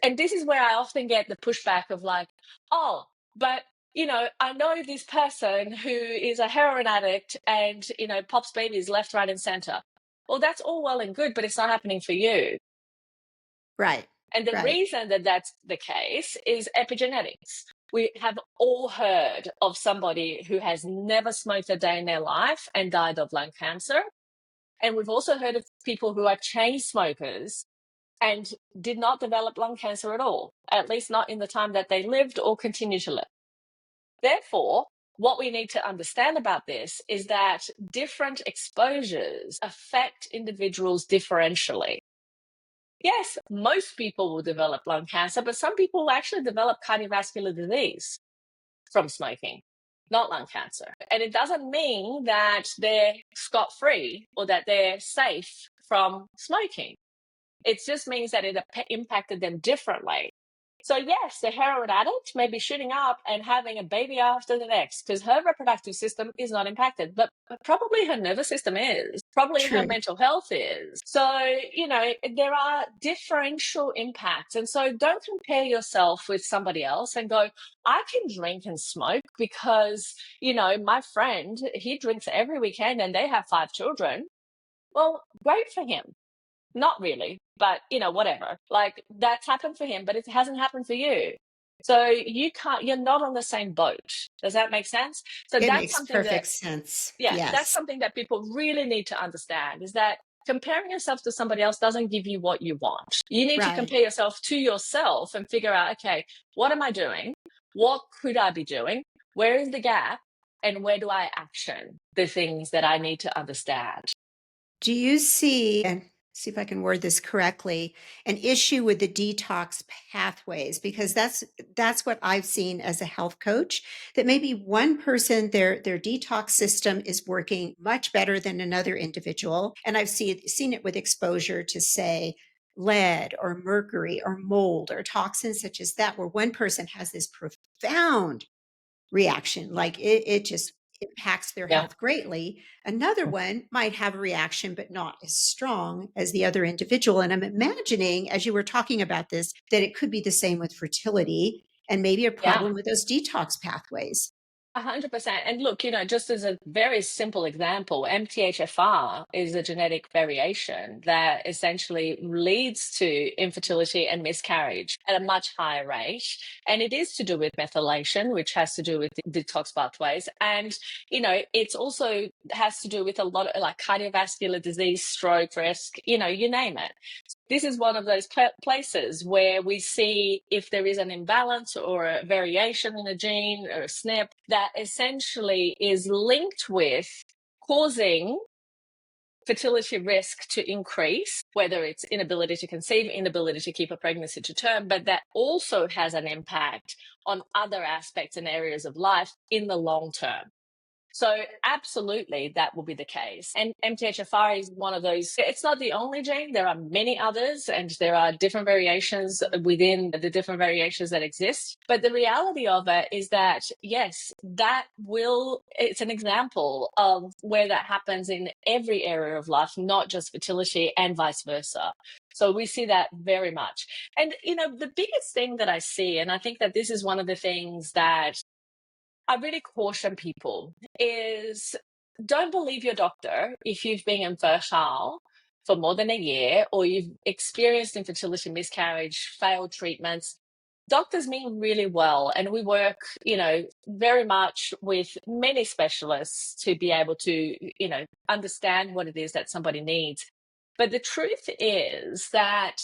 And this is where I often get the pushback of like, oh, but I know this person who is a heroin addict and, pops babies left, right, and center. Well, that's all well and good, but it's not happening for you. Right. And the Right. reason that that's the case is epigenetics. We have all heard of somebody who has never smoked a day in their life and died of lung cancer. And we've also heard of people who are chain smokers and did not develop lung cancer at all, at least not in the time that they lived or continue to live. Therefore, what we need to understand about this is that different exposures affect individuals differentially. Yes, most people will develop lung cancer, but some people will actually develop cardiovascular disease from smoking, not lung cancer. And it doesn't mean that they're scot-free or that they're safe from smoking. It just means that it impacted them differently. So yes, the heroin addict may be shooting up and having a baby after the next because her reproductive system is not impacted, but probably her nervous system is, probably her True. mental health is. So, there are differential impacts. And so don't compare yourself with somebody else and go, I can drink and smoke because, my friend, he drinks every weekend and they have 5 children. Well, great for him. Not really, but whatever. Like that's happened for him, but it hasn't happened for you. So you're not on the same boat. Does that make sense? So It that's makes something that, perfect sense. yeah, that's Yes. something that people really need to understand is that comparing yourself to somebody else doesn't give you what you want. You need to Right. compare yourself to yourself and figure out, okay, what am I doing? What could I be doing? Where is the gap? And where do I action the things that I need to understand? Do you see, and see if I can word this correctly, an issue with the detox pathways? Because that's what I've seen as a health coach, that maybe one person, their detox system is working much better than another individual. And I've seen it with exposure to, say, lead or mercury or mold or toxins such as that, where one person has this profound reaction, like it just impacts their Yeah. health greatly. Another one might have a reaction, but not as strong as the other individual. And I'm imagining, as you were talking about this, that it could be the same with fertility and maybe a Yeah. problem with those detox pathways. 100%. And look, just as a very simple example, MTHFR is a genetic variation that essentially leads to infertility and miscarriage at a much higher rate. And it is to do with methylation, which has to do with detox pathways. And, it's also has to do with a lot of like cardiovascular disease, stroke risk, you name it. This is one of those places where we see if there is an imbalance or a variation in a gene or a SNP that essentially is linked with causing fertility risk to increase, whether it's inability to conceive, inability to keep a pregnancy to term, but that also has an impact on other aspects and areas of life in the long term. So absolutely, that will be the case. And MTHFR is one of those. It's not the only gene. There are many others, and there are different variations within the different variations that exist. But the reality of it is that, yes, it's an example of where that happens in every area of life, not just fertility, and vice versa. So we see that very much. And, the biggest thing that I see, and I think that this is one of the things that I really caution people, is don't believe your doctor if you've been infertile for more than a year, or you've experienced infertility, miscarriage, failed treatments. Doctors mean really well, and we work, very much with many specialists to be able to, understand what it is that somebody needs. But the truth is that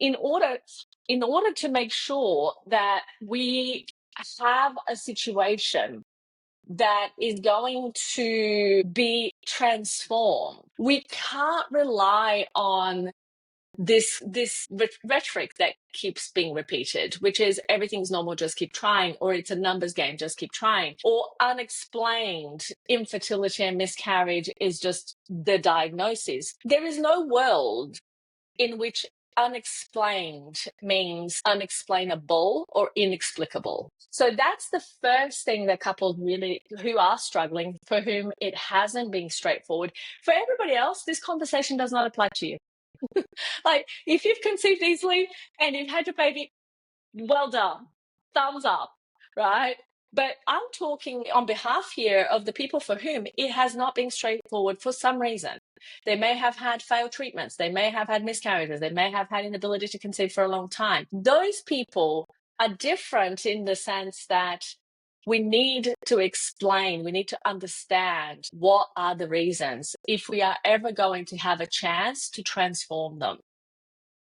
in order to make sure that we have a situation that is going to be transformed, we can't rely on this rhetoric that keeps being repeated, which is everything's normal, just keep trying, or it's a numbers game, just keep trying, or unexplained infertility and miscarriage is just the diagnosis. There is no world in which unexplained means unexplainable or inexplicable. So that's the first thing that couples really who are struggling, for whom it hasn't been straightforward. For everybody else, this conversation does not apply to you. Like, if you've conceived easily and you've had your baby, well done, thumbs up, right? But I'm talking on behalf here of the people for whom it has not been straightforward for some reason. They may have had failed treatments. They may have had miscarriages. They may have had inability to conceive for a long time. Those people are different in the sense that we need to explain, we need to understand what are the reasons if we are ever going to have a chance to transform them.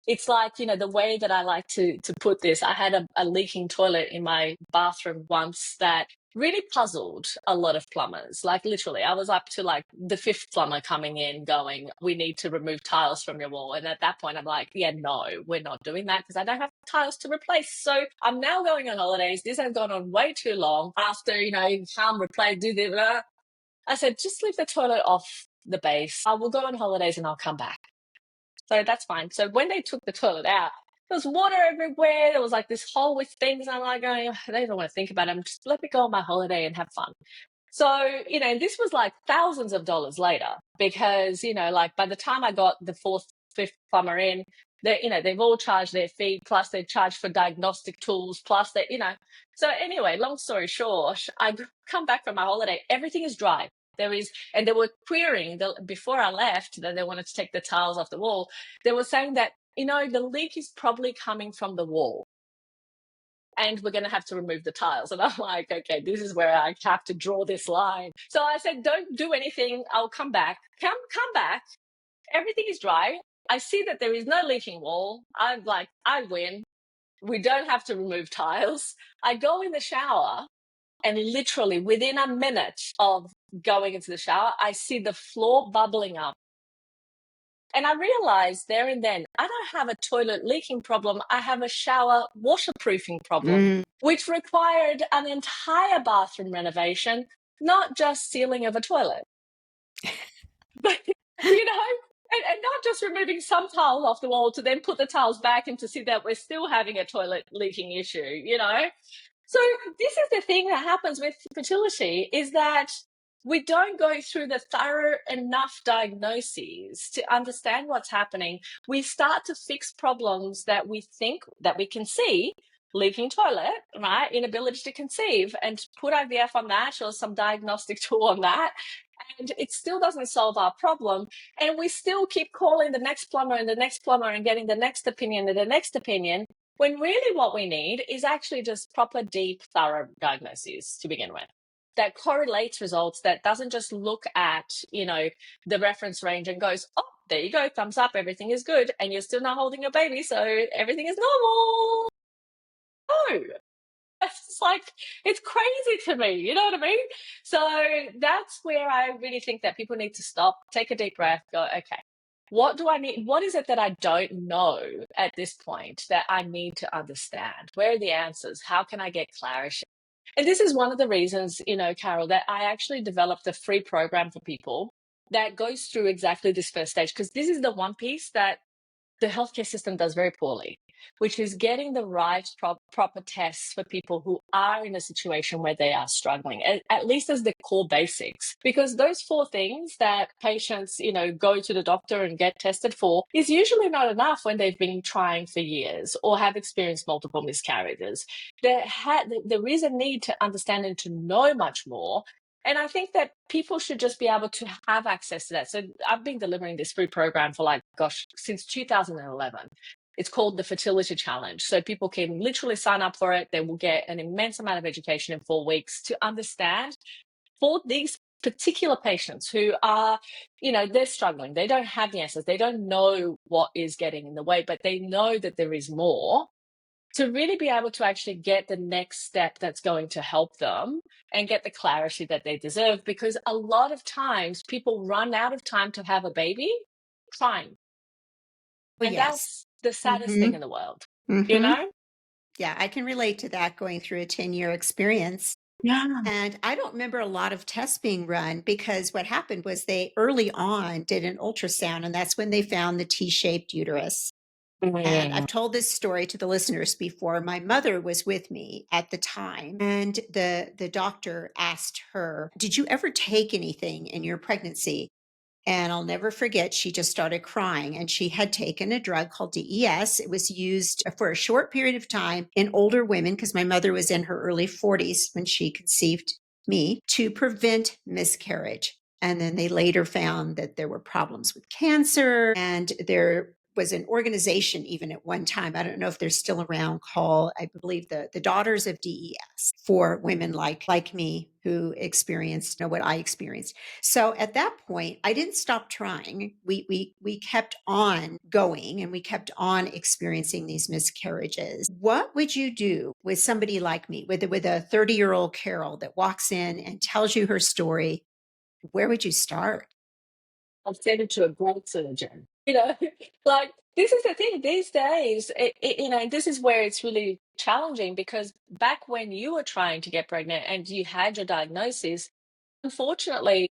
It's like, the way that I like to put this, I had a leaking toilet in my bathroom once that really puzzled a lot of plumbers. Like, literally, I was up to like the fifth plumber coming in going, we need to remove tiles from your wall. And at that point, I'm like, yeah, no, we're not doing that because I don't have tiles to replace. So I'm now going on holidays. This has gone on way too long. After, come, replace, do the, I said, just leave the toilet off the base. I will go on holidays and I'll come back. So that's fine. So when they took the toilet out, there was water everywhere. There was like this hole with things. And I'm like, going, they don't want to think about it. Just let me go on my holiday and have fun. So, this was like thousands of dollars later because, like by the time I got the fourth, fifth plumber in, they've all charged their fee, plus they charged for diagnostic tools, plus they, So anyway, long story short, I come back from my holiday. Everything is dry. And they were querying before I left that they wanted to take the tiles off the wall. They were saying that, the leak is probably coming from the wall and we're going to have to remove the tiles. And I'm like, okay, this is where I have to draw this line. So I said, don't do anything. I'll come back. Come back. Everything is dry. I see that there is no leaking wall. I'm like, I win. We don't have to remove tiles. I go in the shower. And literally within a minute of going into the shower, I see the floor bubbling up. And I realized there and then, I don't have a toilet leaking problem. I have a shower waterproofing problem, which required an entire bathroom renovation, not just sealing of a toilet. But, and not just removing some tiles off the wall to then put the tiles back and to see that we're still having a toilet leaking issue, So this is the thing that happens with fertility, is that we don't go through the thorough enough diagnoses to understand what's happening. We start to fix problems that we think that we can see, leaking toilet, right? Inability to conceive, and put IVF on that or some diagnostic tool on that. And it still doesn't solve our problem. And we still keep calling the next plumber and the next plumber and getting the next opinion and the next opinion, when really what we need is actually just proper, deep, thorough diagnoses to begin with. That correlates results, that doesn't just look at, the reference range and goes, oh, there you go, thumbs up, everything is good, and you're still not holding your baby, so everything is normal. No. It's like, it's crazy to me, you know what I mean? So that's where I really think that people need to stop, take a deep breath, go, okay, what do I need? What is it that I don't know at this point that I need to understand? Where are the answers? How can I get clarity? And this is one of the reasons, Carol, that I actually developed a free program for people that goes through exactly this first stage, because this is the one piece that the healthcare system does very poorly, which is getting the right proper tests for people who are in a situation where they are struggling, at least as the core basics. Because those four things that patients, go to the doctor and get tested for is usually not enough when they've been trying for years or have experienced multiple miscarriages. There is a need to understand and to know much more. And I think that people should just be able to have access to that. So I've been delivering this free program for since 2011. It's called the Fertility Challenge. So people can literally sign up for it. They will get an immense amount of education in 4 weeks to understand for these particular patients who are, they're struggling. They don't have the answers. They don't know what is getting in the way, but they know that there is more, to really be able to actually get the next step that's going to help them and get the clarity that they deserve. Because a lot of times people run out of time to have a baby trying. Oh, And yes. that's the saddest thing Mm-hmm. in the world, you Mm-hmm. know? Yeah, I can relate to that going through a 10-year experience. Yeah. And I don't remember a lot of tests being run because what happened was they early on did an ultrasound, and that's when they found the T-shaped uterus. And Mm. I've told this story to the listeners before. My mother was with me at the time, and the doctor asked her, "Did you ever take anything in your pregnancy?" And I'll never forget, she just started crying, and she had taken a drug called DES. It was used for a short period of time in older women, because my mother was in her early 40s when she conceived me, to prevent miscarriage. And then they later found that there were problems with cancer, and there was an organization even at one time, I don't know if they're still around, called, I believe, the Daughters of DES, for women like me who experienced, what I experienced. So at that point, I didn't stop trying. We kept on going, and we kept on experiencing these miscarriages. What would you do with somebody like me, with a 30-year-old Carol that walks in and tells you her story? Where would you start? I'll send it to a great surgeon. Like, this is the thing these days, this is where it's really challenging, because back when you were trying to get pregnant and you had your diagnosis, unfortunately,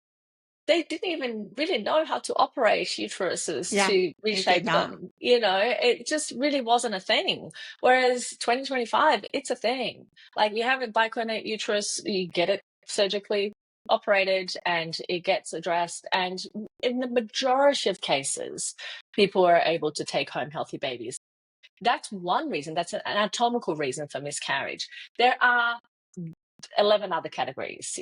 they didn't even really know how to operate uteruses Yeah, to they did reshape not. them. It just really wasn't a thing. Whereas 2025, it's a thing. Like, you have a biclonate uterus, you get it surgically operated and it gets addressed. And in the majority of cases, people are able to take home healthy babies. That's one reason. That's an anatomical reason for miscarriage. There are 11 other categories,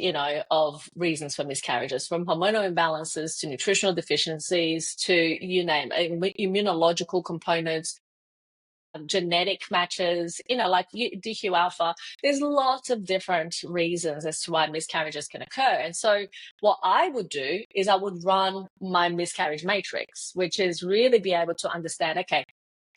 of reasons for miscarriages, from hormonal imbalances to nutritional deficiencies to, you name it, immunological components, genetic matches, like DQ alpha. There's lots of different reasons as to why miscarriages can occur. And so what I would do is I would run my miscarriage matrix, which is really be able to understand, okay,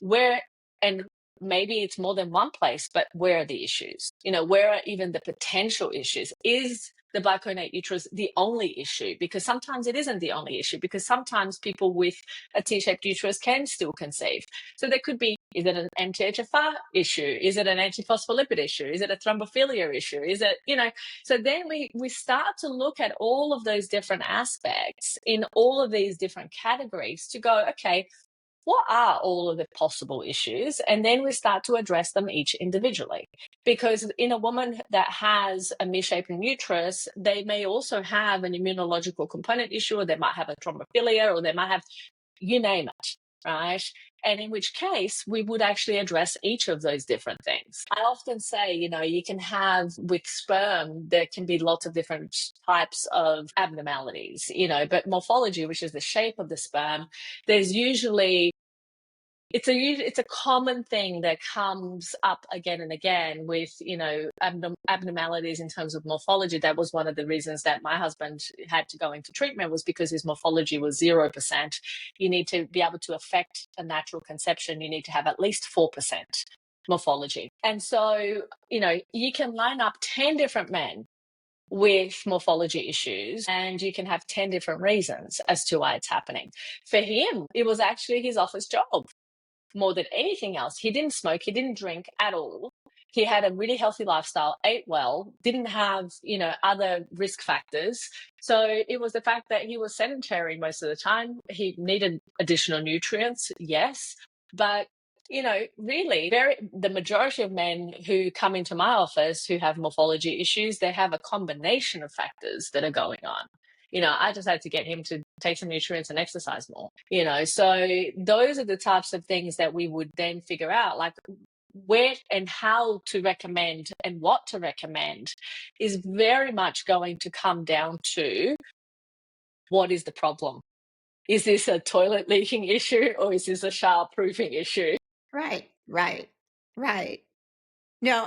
where, and maybe it's more than one place, but where are the issues? Where are even the potential issues? Is the biclonate uterus the only issue? Because sometimes it isn't the only issue, because sometimes people with a T-shaped uterus can still conceive. So there could be, is it an anti-HFR issue? Is it an antiphospholipid issue? Is it a thrombophilia issue? Is it, so then we start to look at all of those different aspects in all of these different categories to go, okay, what are all of the possible issues? And then we start to address them each individually. Because in a woman that has a misshapen uterus, they may also have an immunological component issue, or they might have a thrombophilia, or they might have, you name it, right? And in which case, we would actually address each of those different things. I often say, you can have with sperm, there can be lots of different types of abnormalities, but morphology, which is the shape of the sperm, there's usually, it's a common thing that comes up again and again with, abnormalities in terms of morphology. That was one of the reasons that my husband had to go into treatment, was because his morphology was 0%. You need to be able to affect a natural conception. You need to have at least 4% morphology. And so, you can line up 10 different men with morphology issues, and you can have 10 different reasons as to why it's happening. For him, it was actually his office job more than anything else. He didn't smoke, he didn't drink at all. He had a really healthy lifestyle, ate well, didn't have, other risk factors. So it was the fact that he was sedentary most of the time. He needed additional nutrients, yes, but really, the majority of men who come into my office who have morphology issues, they have a combination of factors that are going on. I just had to get him to take some nutrients and exercise more. So those are the types of things that we would then figure out, like where and how to recommend and what to recommend is very much going to come down to what is the problem. Is this a toilet leaking issue or is this a shower proofing issue? Right, right, right. No,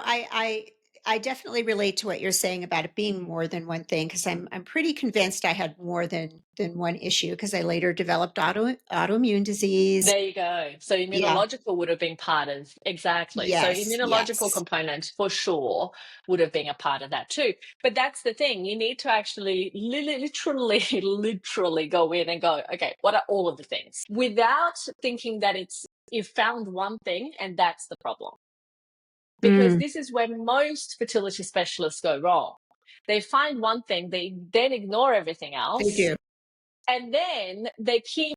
I definitely relate to what you're saying about it being more than one thing because I'm pretty convinced I had more than one issue because I later developed autoimmune disease. There you go. So Yeah. immunological would have been part of, exactly. So Yes, immunological yes. component for sure would have been a part of that too. But that's the thing. You need to actually literally, literally go in and go, okay, what are all of the things? Without thinking that you've found one thing and that's the problem. Because Mm, this is where most fertility specialists go wrong. They find one thing, they then ignore everything they else, do. and then they keep,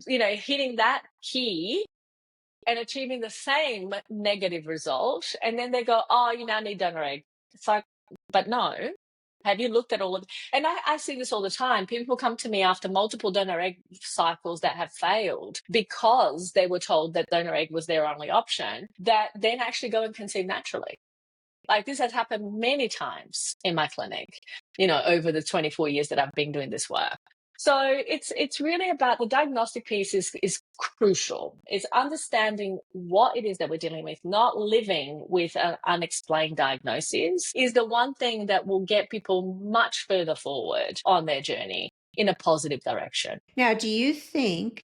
hitting that key and achieving the same negative result. And then they go, oh, you now need donor egg. It's like, but no. Have you looked at all of, and I see this all the time. People come to me after multiple donor egg cycles that have failed because they were told that donor egg was their only option, that then actually go and conceive naturally. Like this has happened many times in my clinic, over the 24 years that I've been doing this work. So it's really about the diagnostic piece is crucial. It's understanding what it is that we're dealing with, not living with an unexplained diagnosis is the one thing that will get people much further forward on their journey in a positive direction. Now, do you think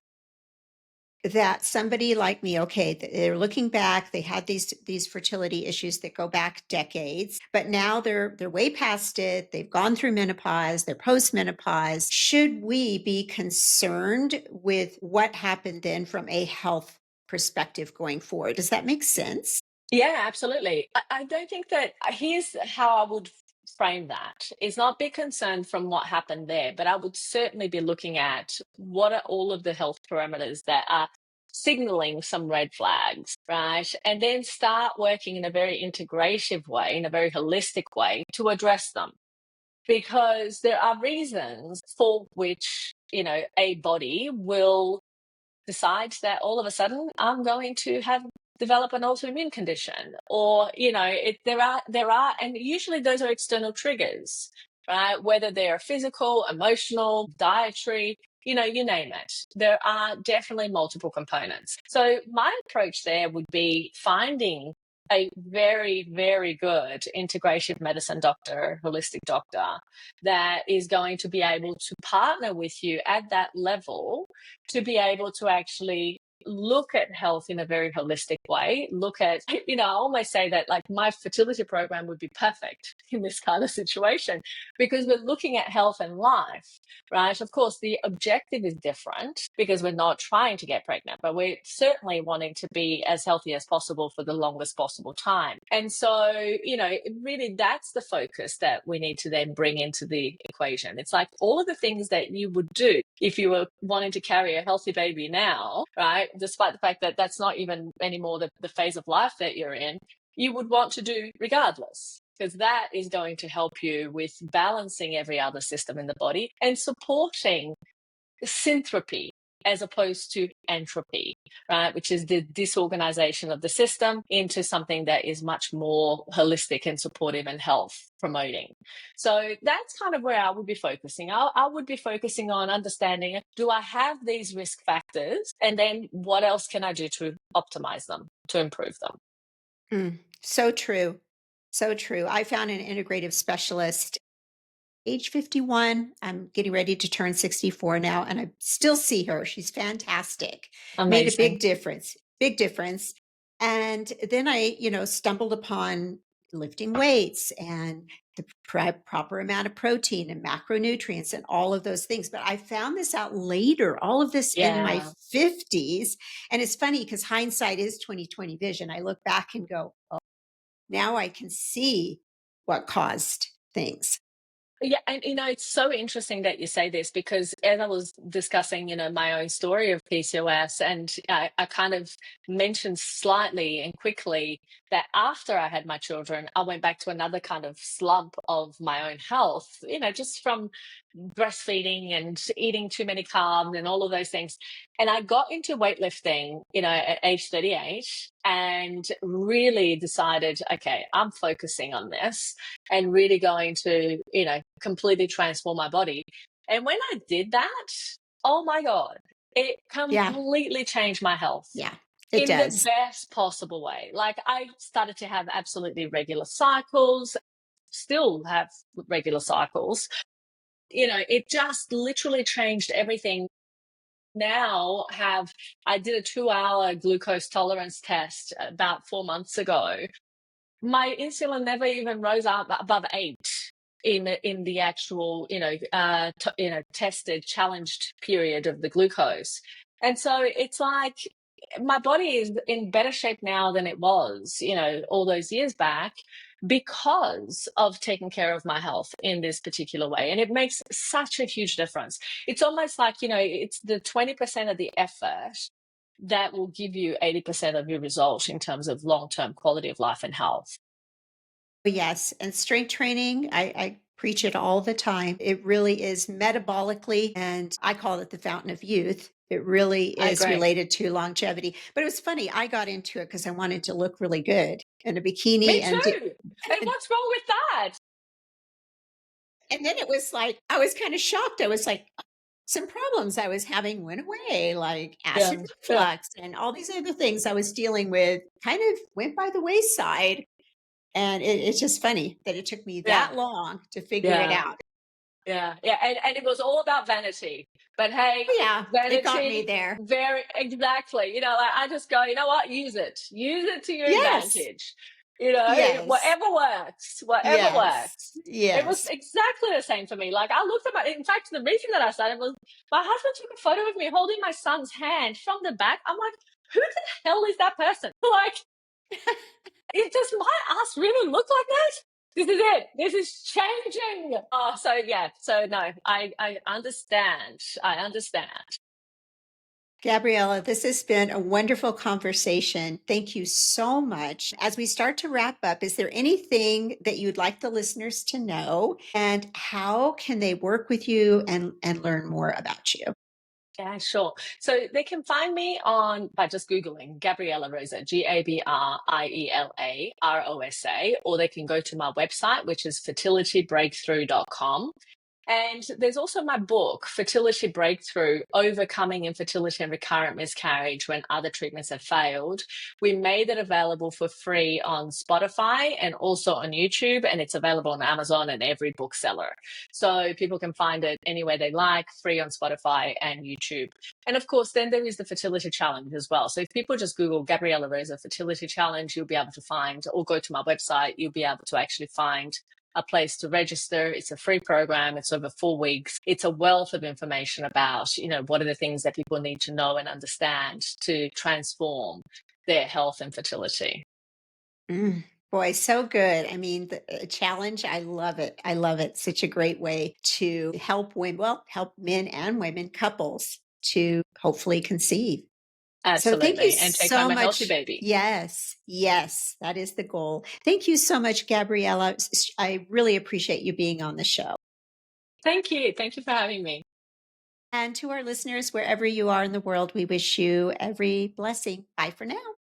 that somebody like me, okay, they're looking back, they had these fertility issues that go back decades, but now they're way past it, they've gone through menopause, they're postmenopause. Should we be concerned with what happened then from a health perspective going forward? Does that make sense? Yeah, absolutely. I don't think that here's how I would frame that. It's not be concerned from what happened there, but I would certainly be looking at what are all of the health parameters that are signaling some red flags, right? And then start working in a very integrative way, in a very holistic way to address them. Because there are reasons for which, a body will decides that all of a sudden I'm going to develop an autoimmune condition, or there are, and usually those are external triggers, right? Whether they're physical, emotional, dietary, you name it. There are definitely multiple components. So my approach there would be finding a very, very good integration medicine doctor, holistic doctor, that is going to be able to partner with you at that level to be able to actually look at health in a very holistic way. Look at, I always say that like my fertility program would be perfect in this kind of situation because we're looking at health and life, right? Of course, the objective is different because we're not trying to get pregnant, but we're certainly wanting to be as healthy as possible for the longest possible time. And so, really that's the focus that we need to then bring into the equation. It's like all of the things that you would do if you were wanting to carry a healthy baby now, right? Despite the fact that that's not even anymore the phase of life that you're in, you would want to do regardless, because that is going to help you with balancing every other system in the body and supporting synthropy as opposed to entropy, right? Which is the disorganization of the system into something that is much more holistic and supportive and health promoting. So that's kind of where I would be focusing. I would be focusing on understanding, do I have these risk factors? And then what else can I do to optimize them, to improve them? So true. So true. I found an integrative specialist age 51. I'm getting ready to turn 64 now, and I still see her. She's fantastic. Made a Amazing. big difference, big difference. And then I, stumbled upon lifting weights and the proper amount of protein and macronutrients and all of those things. But I found this out later, all of this in my Yeah. 50s. And it's funny because hindsight is 2020 vision. I look back and go, Now I can see what caused things. Yeah, and it's so interesting that you say this because as I was discussing, my own story of PCOS, and I kind of mentioned slightly and quickly that after I had my children, I went back to another kind of slump of my own health, just from breastfeeding and eating too many carbs and all of those things. And I got into weightlifting, at age 38 and really decided, okay, I'm focusing on this and really going to, completely transform my body. And when I did that, oh my God, it Yeah. completely changed my health Yeah. It in the does. best possible way. Like I started to have absolutely regular cycles, still have regular cycles. It just literally changed everything. Now have I did a 2-hour glucose tolerance test about 4 months ago. My insulin never even rose up above 8 in the actual, tested, challenged period of the glucose. And so it's like my body is in better shape now than it was, all those years back because of taking care of my health in this particular way. And it makes such a huge difference. It's almost like, it's the 20% of the effort that will give you 80% of your result in terms of long-term quality of life and health. Yes, and strength training, I preach it all the time. It really is metabolically, and I call it the fountain of youth. It really I is agree. related to longevity. But it was funny, I got into it because I wanted to look really good in a Me bikini too. And and what's wrong with that? and then it was like I was kind of shocked. I was like, some problems I was having went away, like acid Yeah, yeah, reflux and all these other things I was dealing with kind of went by the wayside. And it's just funny that it took me yeah, that long to figure it yeah, out. yeah. And it was all about vanity. But hey, Oh, yeah, it got me vanity, there. very exactly. Like I just go, you know what? Use it to your Yes, advantage. yes, Whatever works, whatever yes, works. It was yes. exactly the same for me. Like I looked at in fact, the reason that I started was my husband took a photo of me holding my son's hand from the back. I'm like, who the hell is that person? Like, does my ass really look like that? This is it. This is changing. Oh, so yeah. So no, I understand. I understand. Gabriela, this has been a wonderful conversation. Thank you so much. As we start to wrap up, is there anything that you'd like the listeners to know? And how can they work with you and learn more about you? Yeah, sure. So they can find me on by just Googling Gabriela Rosa, GabrielaRosa, or they can go to my website, which is fertilitybreakthrough.com. And there's also my book, Fertility Breakthrough: Overcoming Infertility and Recurrent Miscarriage When Other Treatments Have Failed. We made it available for free on Spotify and also on YouTube, and it's available on Amazon and every bookseller. So people can find it anywhere they like, free on Spotify and YouTube. And of course, then there is the Fertility Challenge as well. So if people just Google Gabriela Rosa Fertility Challenge, you'll be able to find, or go to my website, you'll be able to actually find a place to register. It's a free program. It's over 4 weeks. It's a wealth of information about, what are the things that people need to know and understand to transform their health and fertility. Mm, boy, so good. I mean, the challenge, I love it. I love it. Such a great way to help women, well, help men and women, couples to hopefully conceive. So thank you Absolutely. And take so home a healthy much. baby. Yes, yes, that is the goal. Thank you so much, Gabriela. I really appreciate you being on the show. Thank you. Thank you for having me. And to our listeners, wherever you are in the world, we wish you every blessing. Bye for now.